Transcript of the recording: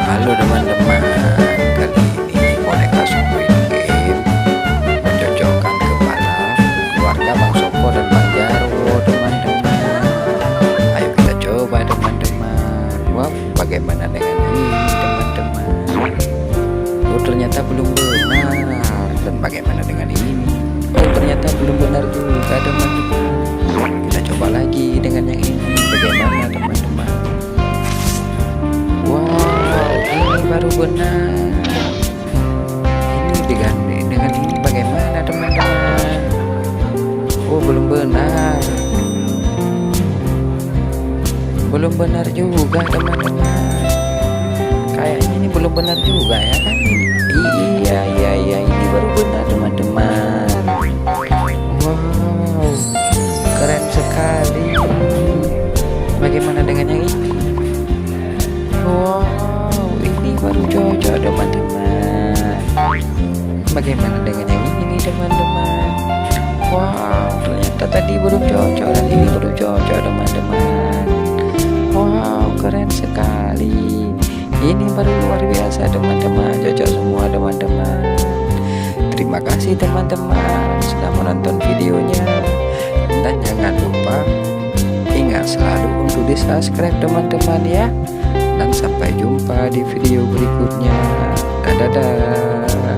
Halo teman-teman, kali ini boneka Squid Game mencocokkan kepala keluarga Bang Soko dan Bang Jarwo teman-teman. Ayo kita coba teman-teman. Wah, bagaimana dengan ini teman-teman? Oh, ternyata belum benar. Dan bagaimana dengan ini? Oh, ternyata belum benar juga teman-teman. Kita coba lagi dengan yang ini. Bagaimana teman-teman? Ini baru benar. Ini dengan ini bagaimana teman-teman? Oh, belum benar. Belum benar juga teman-teman. Kayaknya ini belum benar juga ya kan? Iya, ini baru benar teman-teman. Wow, keren sekali. Bagaimana dengan yang ini? Wow, ini baru cocok teman-teman. Bagaimana dengan yang ini teman-teman? Wow, ternyata tadi belum cocok dan ini baru cocok teman-teman. Wow, keren sekali. Ini baru luar biasa teman-teman. Cocok semua teman-teman. Terima kasih teman-teman sudah menonton videonya. Dan jangan lupa ingat selalu untuk di subscribe teman-teman ya. Dan sampai jumpa di video berikutnya. Dadah.